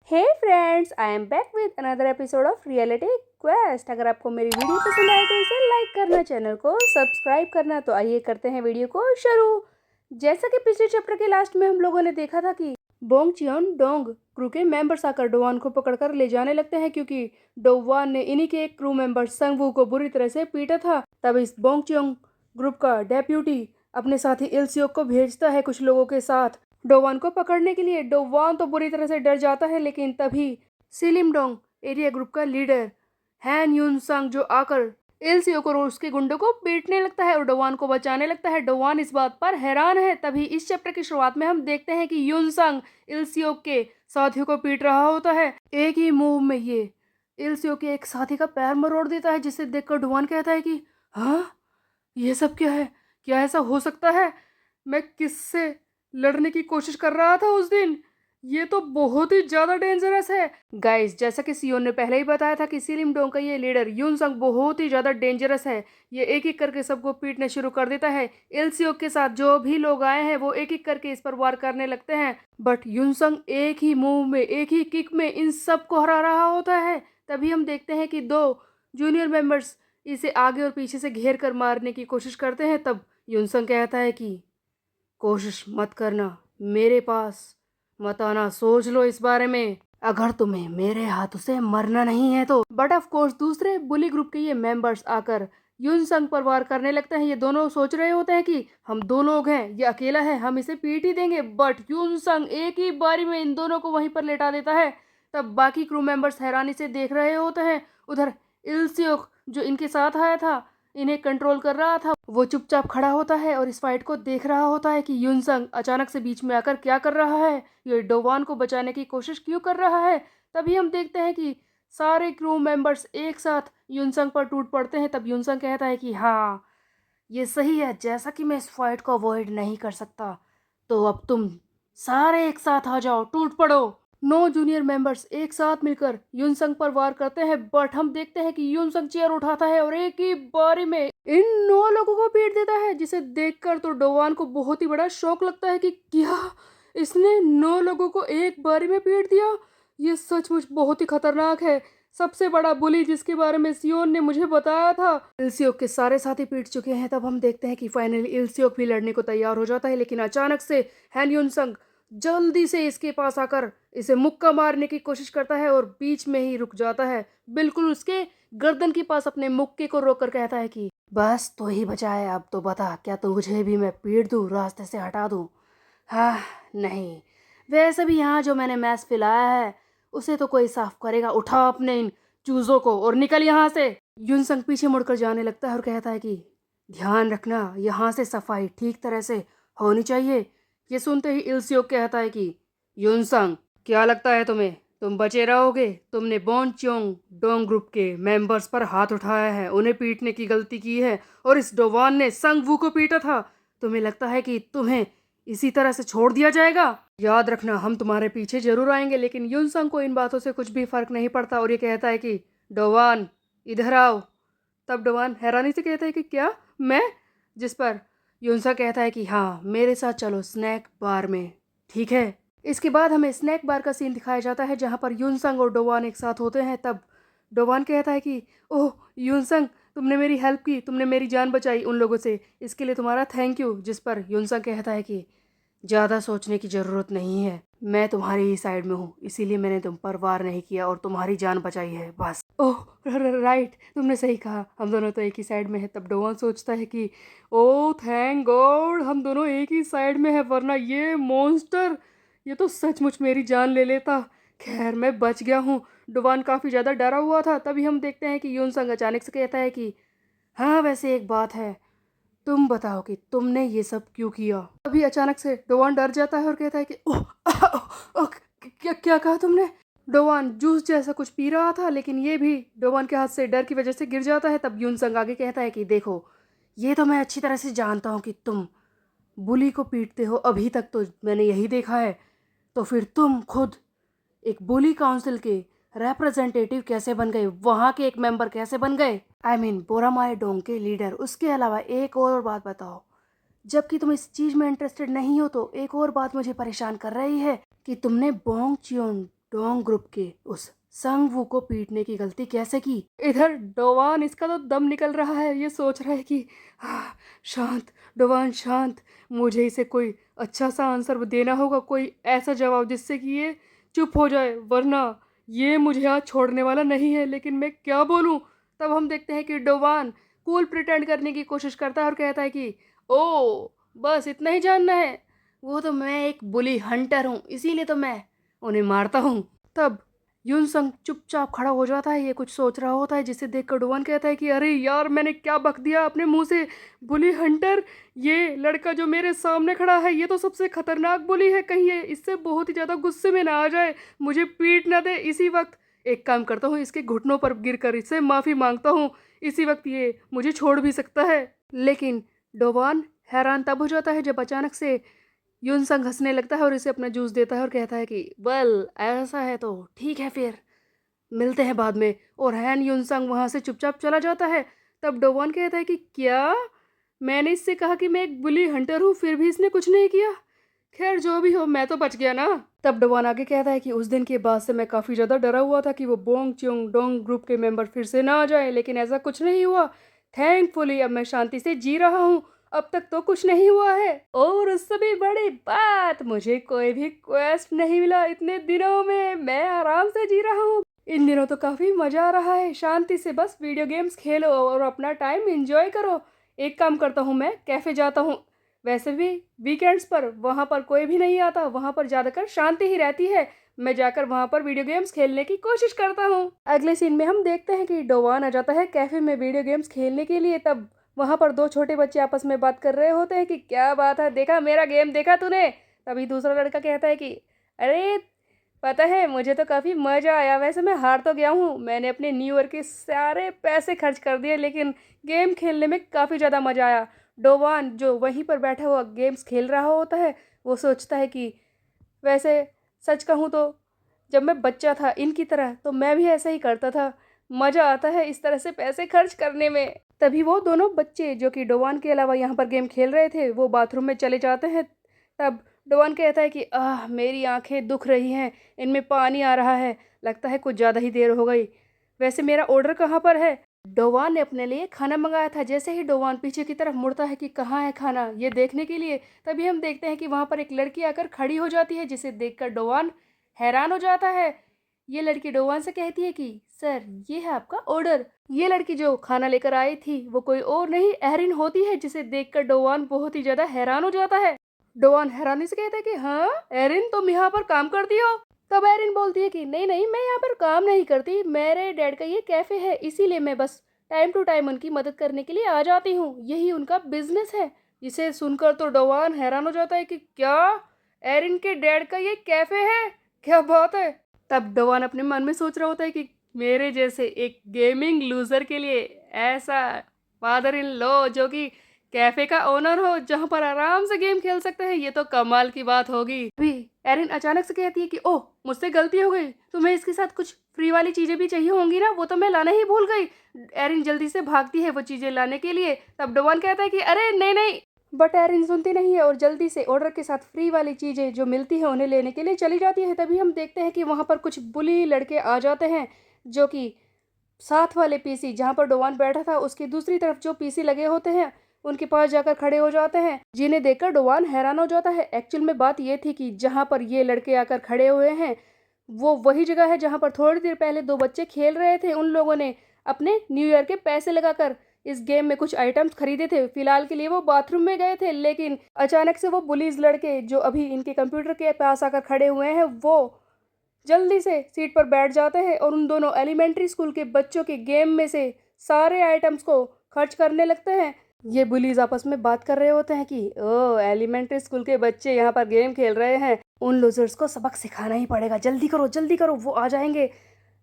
Hey friends, I am back with another episode of reality quest. अगर आपको मेरी video पसंद आए तो इसे लाइक करना, चैनल को सब्सक्राइब करना। तो आइए करते हैं वीडियो को शुरू। जैसा कि पिछले चैप्टर के लास्ट में हम लोगों ने देखा था कि बोंग चियोन डोंग क्रू के मेंबर्स आकर डोवान को पकड़कर ले जाने लगते हैं, क्योंकि डोवान ने इन्हीं के एक क्रू मेंबर संगवू को बुरी तरह से पीटा था। तब इस बोंग चियोंग ग्रुप का डेप्यूटी अपने साथी इल्सियोक को भेजता है कुछ लोगों के साथ डोवान को पकड़ने के लिए। डोवान तो बुरी तरह से डर जाता है, लेकिन तभी सिलिमडोंग एरिया ग्रुप का लीडर हैन यून संग जो आकर इल्सियोक और उसके गुंडों को पीटने लगता है और डोवान को बचाने लगता है। डोवान इस बात पर हैरान है। तभी इस चैप्टर की शुरुआत में हम देखते हैं कि यून संग इल्सियोक के साथियों को पीट रहा होता है। एक ही मूव में ये इल्सियोक के एक साथी का पैर मरोड़ देता है, जिसे देखकर डोवान कहता है कि हाँ, ये सब क्या है? क्या ऐसा हो सकता है? मैं किससे लड़ने की कोशिश कर रहा था उस दिन? ये तो बहुत ही ज्यादा डेंजरस है। गाइस, जैसा कि सियोन ने पहले ही बताया था कि सिलिमडोंग का ये लीडर यूनसंग बहुत ही ज्यादा डेंजरस है। ये एक एक करके सबको पीटने शुरू कर देता है। इल्सियोक के साथ जो भी लोग आए हैं वो एक एक करके इस पर वार करने लगते हैं, बट यूनसंग एक ही मूव में, एक ही किक में इन सबको हरा रहा होता है। तभी हम देखते हैं कि दो जूनियर मेंबर्स इसे आगे और पीछे से घेर कर मारने की कोशिश करते हैं। तब यूनसंग कहता है कि कोशिश मत करना, मेरे पास मत आना, सोच लो इस बारे में, अगर तुम्हें मेरे हाथों से मरना नहीं है तो। बट ऑफ कोर्स दूसरे बुली ग्रुप के ये मेंबर्स आकर यूनसंग पर वार करने लगते हैं। ये दोनों सोच रहे होते हैं कि हम दो लोग हैं, ये अकेला है, हम इसे पीट ही देंगे, बट यूनसंग एक ही बारी में इन दोनों को वहीं पर लेटा देता है। तब बाकी क्रू मेंबर्स हैरानी से देख रहे होते हैं। उधर इल्सियोक जो इनके साथ आया था, इन्हें कंट्रोल कर रहा था, वो चुपचाप खड़ा होता है और इस फाइट को देख रहा होता है कि यूनसंग अचानक से बीच में आकर क्या कर रहा है, ये डोवान को बचाने की कोशिश क्यों कर रहा है। तभी हम देखते हैं कि सारे क्रू मेंबर्स एक साथ यूनसंग पर टूट पड़ते हैं। तब यूनसंग कहता है कि हाँ, ये सही है, जैसा कि मैं इस फाइट को अवॉइड नहीं कर सकता, तो अब तुम सारे एक साथ आ जाओ, टूट पड़ो। 9 जूनियर मेंबर्स एक साथ मिलकर यूनसंग पर वार करते हैं, बट हम देखते हैं कि यूनसंग चेयर उठाता है और एक ही बारी में इन 9 लोगों को पीट देता है, जिसे देखकर तो डोवान को बहुत ही बड़ा शौक लगता है कि क्या इसने 9 लोगों को एक बारी में पीट दिया। ये सचमुच बहुत ही खतरनाक है। सबसे बड़ा बुली जिसके बारे में सियोन ने मुझे बताया था, इल्सियोक के सारे साथी पीट चुके हैं। तब हम देखते हैं कि फाइनली इल्सियोक भी लड़ने को तैयार हो जाता है, लेकिन अचानक से हैन यूनसंग जल्दी से इसके पास आकर इसे मुक्का मारने की कोशिश करता है और बीच में ही रुक जाता है, बिल्कुल उसके गर्दन के पास अपने मुक्के को रोककर कहता है कि बस तो ही बचा है, अब तो बता, क्या तुझे भी मैं पीट दूं, रास्ते से हटा दूं? हाँ, नहीं, वैसे भी यहाँ जो मैंने मैस पिलाया है उसे तो कोई साफ करेगा। उठा अपने इन चूजों को और निकल यहाँ से। युनसंग पीछे मुड़कर जाने लगता है और कहता है कि ध्यान रखना, यहाँ से सफाई ठीक तरह से होनी चाहिए। ये सुनते ही इल्सियोक कहता है कि युनसंग, क्या लगता है तुम्हें, तुम बचे रहोगे? तुमने बोन चियोंग डोंग ग्रुप के मेंबर्स पर हाथ उठाया है, उन्हें पीटने की गलती की है, और इस डोवान ने संगवू को पीटा था। तुम्हें लगता है कि तुम्हें इसी तरह से छोड़ दिया जाएगा? याद रखना, हम तुम्हारे पीछे जरूर आएंगे। लेकिन युनसंग को इन बातों से कुछ भी फर्क नहीं पड़ता और ये कहता है कि डोवान, इधर आओ। तब डोवान हैरानी से कहता है कि क्या, मैं? जिस पर युनसा कहता है कि हाँ, मेरे साथ चलो स्नैक बार में, ठीक है। इसके बाद हमें स्नैक बार का सीन दिखाया जाता है, जहाँ पर युनसंग और डोवान एक साथ होते हैं। तब डोवान कहता है कि ओह युनसंग, तुमने मेरी हेल्प की, तुमने मेरी जान बचाई उन लोगों से, इसके लिए तुम्हारा थैंक यू। जिस पर युनसंग कहता है कि ज़्यादा सोचने की ज़रूरत नहीं है, मैं तुम्हारी ही साइड में हूँ, इसीलिए मैंने तुम पर वार नहीं किया और तुम्हारी जान बचाई है, बस। ओह राइट, तुमने सही कहा, हम दोनों तो एक ही साइड में है। तब डोवान सोचता है कि ओह थैंक गॉड, हम दोनों एक ही साइड में है, वरना ये मॉन्स्टर, ये तो सचमुच मेरी जान ले लेता। खैर मैं बच गया हूँ। डोवान काफ़ी ज़्यादा डरा हुआ था। तभी हम देखते हैं कि यूनसंग अचानक से कहता है कि हाँ, वैसे एक बात है, तुम बताओ कि तुमने ये सब क्यों किया? अभी अचानक से डोवान डर जाता है और कहता है कि ओह ओह, क्या क्या कहा तुमने? डोवान जूस जैसा कुछ पी रहा था, लेकिन ये भी डोवान के हाथ से डर की वजह से गिर जाता है। तब यूनसंग आगे कहता है कि देखो, ये तो मैं अच्छी तरह से जानता हूँ कि तुम बुली को पीटते हो, अभी तक तो मैंने यही देखा है, तो फिर तुम खुद एक बुली काउंसिल के रिप्रेजेंटेटिव कैसे बन गए, वहाँ के एक मेंबर कैसे बन गए? आई मीन बोरामाई डोंग के लीडर। उसके अलावा एक और बात बताओ, जबकि तुम इस चीज में इंटरेस्टेड नहीं हो तो एक और बात मुझे परेशान कर रही है कि तुमने बोंग चियोन डोंग ग्रुप के उस संगवू को पीटने की गलती कैसे की। इधर डोवान, इसका तो दम निकल रहा है, ये सोच रहा है कि शांत डोवान शांत, मुझे इसे कोई अच्छा सा आंसर देना होगा, कोई ऐसा जवाब जिससे कि ये चुप हो जाए, वरना ये मुझे आज छोड़ने वाला नहीं है। लेकिन मैं क्या बोलूं। तब हम देखते हैं कि डोवान कूल प्रिटेंड करने की कोशिश करता है और कहता है कि ओ बस इतना ही जानना है, वो तो मैं एक बुली हंटर हूँ, इसीलिए तो मैं उन्हें मारता हूँ। तब यूनसंग चुपचाप खड़ा हो जाता है, ये कुछ सोच रहा होता है, जिसे देखकर डोवान कहता है कि अरे यार मैंने क्या बक दिया अपने मुंह से, बुली हंटर, ये लड़का जो मेरे सामने खड़ा है ये तो सबसे खतरनाक बुली है, कहीं ये इससे बहुत ही ज़्यादा गुस्से में ना आ जाए, मुझे पीट ना दे। इसी वक्त एक काम करता हूँ, इसके घुटनों पर गिरकर इससे माफ़ी मांगता हूँ, इसी वक्त ये मुझे छोड़ भी सकता है। लेकिन डोवान हैरान तब हो जाता है जब अचानक से यूनसंग हंसने लगता है और इसे अपना जूस देता है और कहता है कि वेल ऐसा है तो ठीक है, फिर मिलते हैं बाद में। और हैन यूनसंग वहाँ से चुपचाप चला जाता है। तब डोवान कहता है कि क्या, मैंने इससे कहा कि मैं एक बुली हंटर हूँ, फिर भी इसने कुछ नहीं किया। खैर जो भी हो, मैं तो बच गया ना। तब डोवान आगे कहता है कि उस दिन के बाद से मैं काफ़ी ज़्यादा डरा हुआ था कि वो बोंग च्योंग डोंग ग्रुप के मेंबर फिर से ना आ जाए, लेकिन ऐसा कुछ नहीं हुआ। थैंकफुली अब मैं शांति से जी रहा हूँ, अब तक तो कुछ नहीं हुआ है। और उससे भी बड़ी बात, मुझे कोई भी क्वेस्ट नहीं मिला इतने दिनों में, मैं आराम से जी रहा हूँ। इन दिनों तो काफ़ी मज़ा आ रहा है, शांति से बस वीडियो गेम्स खेलो और अपना टाइम एंजॉय करो। एक काम करता हूँ, मैं कैफ़े जाता हूँ, वैसे भी वीकेंड्स पर वहाँ पर कोई भी नहीं आता, वहाँ पर ज़्यादातर शांति ही रहती है, मैं जाकर वहाँ पर वीडियो गेम्स खेलने की कोशिश करता हूँ। अगले सीन में हम देखते हैं कि डोवान आ जाता है कैफ़े में वीडियो गेम्स खेलने के लिए। तब वहाँ पर दो छोटे बच्चे आपस में बात कर रहे होते हैं कि क्या बात है, देखा मेरा गेम, देखा तूने। तभी दूसरा लड़का कहता है कि अरे पता है मुझे तो काफ़ी मज़ा आया, वैसे मैं हार तो गया हूँ, मैंने अपने न्यू ईयर के सारे पैसे खर्च कर दिए, लेकिन गेम खेलने में काफ़ी ज़्यादा मज़ा आया। डोवान जो वहीं पर बैठा हुआ गेम्स खेल रहा होता है, वो सोचता है कि वैसे सच कहूँ तो जब मैं बच्चा था इनकी तरह तो मैं भी ऐसा ही करता था, मज़ा आता है इस तरह से पैसे खर्च करने में। तभी वो दोनों बच्चे जो कि डोवान के अलावा यहाँ पर गेम खेल रहे थे, वो बाथरूम में चले जाते हैं। तब डोवान कहता है कि मेरी आंखें दुख रही हैं, इनमें पानी आ रहा है, लगता है कुछ ज़्यादा ही देर हो गई, वैसे मेरा ऑर्डर कहाँ पर है। डोवान ने अपने लिए खाना मंगाया था। जैसे ही डोवान पीछे की तरफ मुड़ता है कि कहाँ है खाना, ये देखने के लिए, तभी हम देखते हैं कि वहाँ पर एक लड़की आकर खड़ी हो जाती है, जिसे देखकर डोवान हैरान हो जाता है। ये लड़की डोवान से कहती है कि सर ये है आपका ऑर्डर। ये लड़की जो खाना लेकर आई थी वो कोई और नहीं एरिन होती है, जिसे देखकर डोवान बहुत ही ज़्यादा हैरान हो जाता है। डोवान हैरानी से कहता है कि हाँ एरिन, तुम यहाँ पर काम करती हो। तब एरिन बोलती है कि नहीं नहीं, मैं यहाँ पर काम नहीं करती, मेरे डैड का ये कैफ़े है, इसीलिए मैं बस टाइम टू टाइम उनकी मदद करने के लिए आ जाती हूँ, यही उनका बिजनेस है। इसे सुनकर तो डोवान हैरान हो जाता है कि क्या, एरिन के डैड का ये कैफ़े है, क्या बात है। तब डोवान अपने मन में सोच रहा होता है कि मेरे जैसे एक गेमिंग लूजर के लिए ऐसा फादर इन लॉ जो कि कैफे का ओनर हो, जहाँ पर आराम से गेम खेल सकते हैं, ये तो कमाल की बात होगी। अभी एरिन अचानक से कहती है कि ओह मुझसे गलती हो गई, तुम्हें इसके साथ कुछ फ्री वाली चीजें भी चाहिए होंगी ना, वो तो मैं लाना ही भूल गई। एरिन जल्दी से भागती है वो चीजें लाने के लिए। तब डोवान कहता है कि अरे नहीं नहीं, बट एरिन सुनती नहीं है और जल्दी से ऑर्डर के साथ फ्री वाली चीजें जो मिलती है उन्हें लेने के लिए चली जाती है। तभी हम देखते हैं कि वहाँ पर कुछ बुली लड़के आ जाते हैं, जो कि साथ वाले पीसी जहाँ पर डोवान बैठा था उसकी दूसरी तरफ जो पीसी लगे होते हैं उनके पास जाकर खड़े हो जाते हैं, जिन्हें देखकर डोवान हैरान हो जाता है। एक्चुअल में बात यह थी कि जहाँ पर ये लड़के आकर खड़े हुए हैं वो वही जगह है जहाँ पर थोड़ी देर पहले दो बच्चे खेल रहे थे। उन लोगों ने अपने न्यू ईयर के पैसे लगाकर इस गेम में कुछ आइटम्स खरीदे थे, फिलहाल के लिए वो बाथरूम में गए थे, लेकिन अचानक से वो बुलीज लड़के जो अभी इनके कंप्यूटर के पास आकर खड़े हुए हैं वो जल्दी से सीट पर बैठ जाते हैं और उन दोनों एलिमेंट्री स्कूल के बच्चों के गेम में से सारे आइटम्स को खर्च करने लगते हैं। ये बुलीज आपस में बात कर रहे होते हैं कि ओ एलिमेंट्री स्कूल के बच्चे यहाँ पर गेम खेल रहे हैं, उन लूजर्स को सबक सिखाना ही पड़ेगा, जल्दी करो वो आ जाएंगे।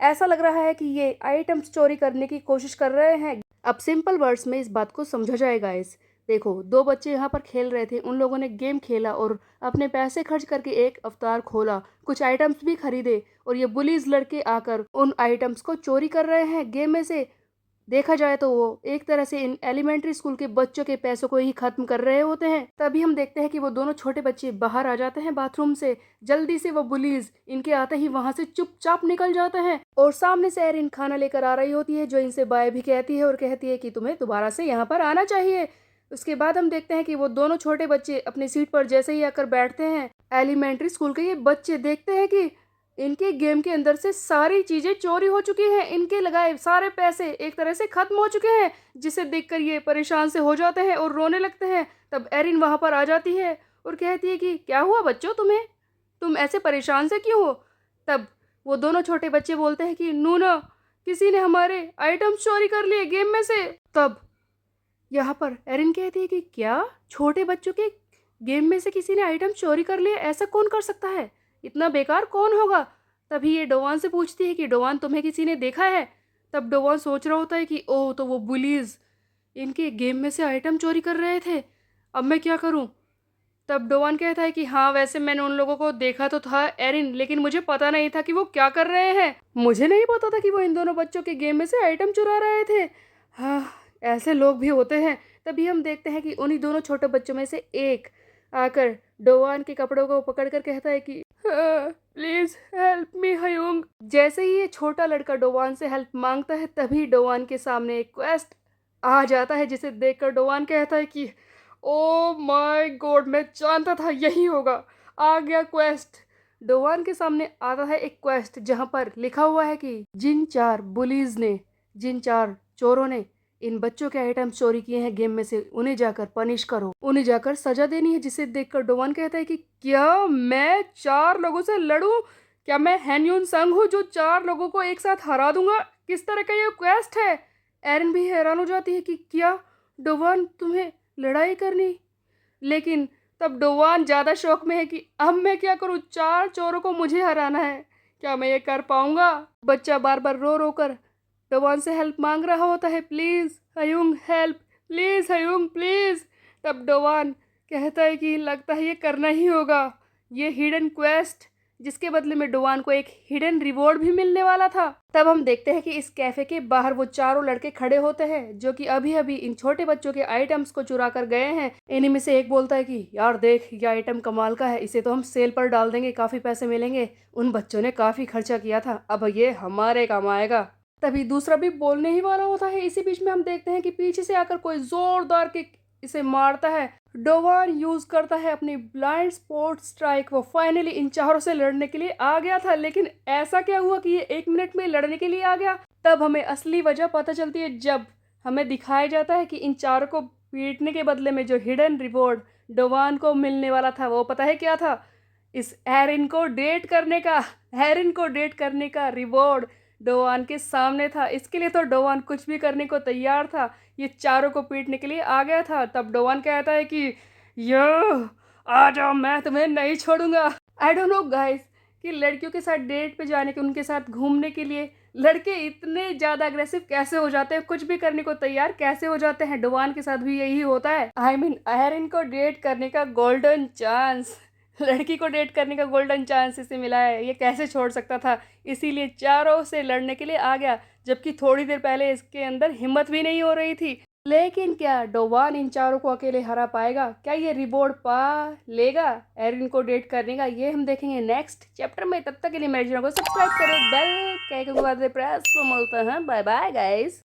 ऐसा लग रहा है कि ये आइटम्स चोरी करने की कोशिश कर रहे हैं। अब सिंपल वर्ड्स में इस बात को समझा जाए गाइस। देखो दो बच्चे यहाँ पर खेल रहे थे, उन लोगों ने गेम खेला और अपने पैसे खर्च करके एक अवतार खोला, कुछ आइटम्स भी खरीदे, और ये बुलीज लड़के आकर उन आइटम्स को चोरी कर रहे हैं गेम में से। देखा जाए तो वो एक तरह से इन एलिमेंट्री स्कूल के बच्चों के पैसों को ही खत्म कर रहे होते हैं। तभी हम देखते हैं कि वो दोनों छोटे बच्चे बाहर आ जाते हैं बाथरूम से। जल्दी से वो बुलीज इनके आते ही वहां से चुपचाप निकल जाते हैं और सामने से एरिन खाना लेकर आ रही होती है, जो इनसे बाय भी कहती है और कहती है कि तुम्हें दोबारा से यहाँ पर आना चाहिए। उसके बाद हम देखते हैं कि वो दोनों छोटे बच्चे अपनी सीट पर जैसे ही आकर बैठते हैं, एलिमेंट्री स्कूल के ये बच्चे देखते हैं कि इनके गेम के अंदर से सारी चीजें चोरी हो चुकी हैं। इनके लगाए सारे पैसे एक तरह से खत्म हो चुके हैं, जिसे देखकर ये परेशान से हो जाते हैं और रोने लगते हैं। तब एरिन वहां पर आ जाती है और कहती है कि क्या हुआ बच्चों, तुम्हें, तुम ऐसे परेशान से क्यों हो। तब वो दोनों छोटे बच्चे बोलते हैं कि नूना, किसी ने हमारे आइटम चोरी कर लिए गेम में से। तब यहाँ पर एरिन कहती है कि क्या, छोटे बच्चों के गेम में से किसी ने आइटम चोरी कर लिए, ऐसा कौन कर सकता है, इतना बेकार कौन होगा। तभी ये डोवान से पूछती है कि डोवान, तुम्हें किसी ने देखा है। तब डोवान सोच रहा होता है कि ओह, तो वो बुलीज इनके गेम में से आइटम चोरी कर रहे थे, अब मैं क्या करूं। तब डोवान कहता है कि हाँ, वैसे मैंने उन लोगों को देखा तो था एरिन, लेकिन मुझे पता नहीं था कि वो क्या कर रहे हैं। मुझे नहीं पता था कि वो इन दोनों बच्चों के गेम में से आइटम चुरा रहे थे। हाँ, ऐसे लोग भी होते हैं। तभी हम देखते हैं कि उन्हीं दोनों छोटे बच्चों में से एक आकर डोवान के कपड़ों को पकड़कर कहता है कि प्लीज हेल्प मी हयूंग। जैसे ही ये छोटा लड़का डोवान से हेल्प मांगता है, तभी डोवान के सामने एक क्वेस्ट आ जाता है, जिसे देखकर डोवान कहता है कि ओ माय गॉड, मैं जानता था यही होगा, आ गया क्वेस्ट। डोवान के सामने आता है एक क्वेस्ट, जहां पर लिखा हुआ है कि जिन चार बुलीज ने, जिन चार चोरों ने इन बच्चों के आइटम चोरी किए हैं गेम में से, उन्हें जाकर पनिश करो, उन्हें जाकर सजा देनी है। जिसे देखकर डोवान कहता है कि क्या मैं 4 लोगों से लड़ूं, क्या मैं हैन्यून संग हूँ जो 4 लोगों को एक साथ हरा दूंगा, किस तरह का ये क्वेस्ट है। एरिन भी हैरान हो जाती है कि क्या डोवान, तुम्हें लड़ाई करनी। लेकिन तब डोवान ज्यादा शौक में है कि अब मैं क्या करूं, 4 चोरों को मुझे हराना है, क्या मैं ये कर पाऊंगा। बच्चा बार बार रो रो कर डोवान से हेल्प मांग रहा होता है, प्लीज हयूंग हेल्प, प्लीज हयूंग प्लीज। तब डोवान कहता है कि लगता है ये करना ही होगा, ये हिडन क्वेस्ट, जिसके बदले में डोवान को एक हिडन रिवॉर्ड भी मिलने वाला था। तब हम देखते हैं कि इस कैफे के बाहर वो चारों लड़के खड़े होते हैं, जो कि अभी अभी इन छोटे बच्चों के आइटम्स को चुरा कर गए हैं। इन्हीं में से एक बोलता है कि यार देख, ये आइटम कमाल का है, इसे तो हम सेल पर डाल देंगे, काफी पैसे मिलेंगे, उन बच्चों ने काफी खर्चा किया था, अब ये हमारे काम आएगा। तभी दूसरा भी बोलने ही वाला होता है। इसी बीच में हम देखते हैं कि पीछे से आकर कोई जोरदार किक इसे मारता है। डोवान यूज करता है अपनी ब्लाइंड स्पॉट स्ट्राइक। वो फाइनली इन चारों से लड़ने के लिए आ गया था, लेकिन ऐसा क्या हुआ कि ये 1 मिनट में लड़ने के लिए आ गया। तब हमें असली वजह पता चलती है, जब हमें दिखाया जाता है कि इन चारों को पीटने के बदले में जो हिडन रिवॉर्ड डोवान को मिलने वाला था, वो पता है क्या था, इस एरिन को डेट करने का, एरिन को डेट करने का रिवॉर्ड डोवान के सामने था। इसके लिए तो डोवान कुछ भी करने को तैयार था, ये चारों को पीटने के लिए आ गया था। तब डोवान कहता है कि यो आ जाओ, मैं तुम्हें नहीं छोड़ूंगा। आई डोंट नो गाइस कि लड़कियों के साथ डेट पे जाने के, उनके साथ घूमने के लिए लड़के इतने ज़्यादा अग्रेसिव कैसे हो जाते हैं, कुछ भी करने को तैयार कैसे हो जाते हैं। डोवान के साथ भी यही होता है। आई मीन एरिन को डेट करने का गोल्डन चांस, लड़की को डेट करने का गोल्डन चांस इसे मिला है, ये कैसे छोड़ सकता था। इसीलिए चारों से लड़ने के लिए आ गया, जबकि थोड़ी देर पहले इसके अंदर हिम्मत भी नहीं हो रही थी। लेकिन क्या डोवान इन चारों को अकेले हरा पाएगा, क्या ये रिवॉर्ड पा लेगा एरिन को डेट करने का, ये हम देखेंगे नेक्स्ट चैप्टर में। तब तक के लिए मेरे चैनल को सब्सक्राइब करें, बेल के आइकन को प्रेस, मिलते हैं, बाय बाय गाइस।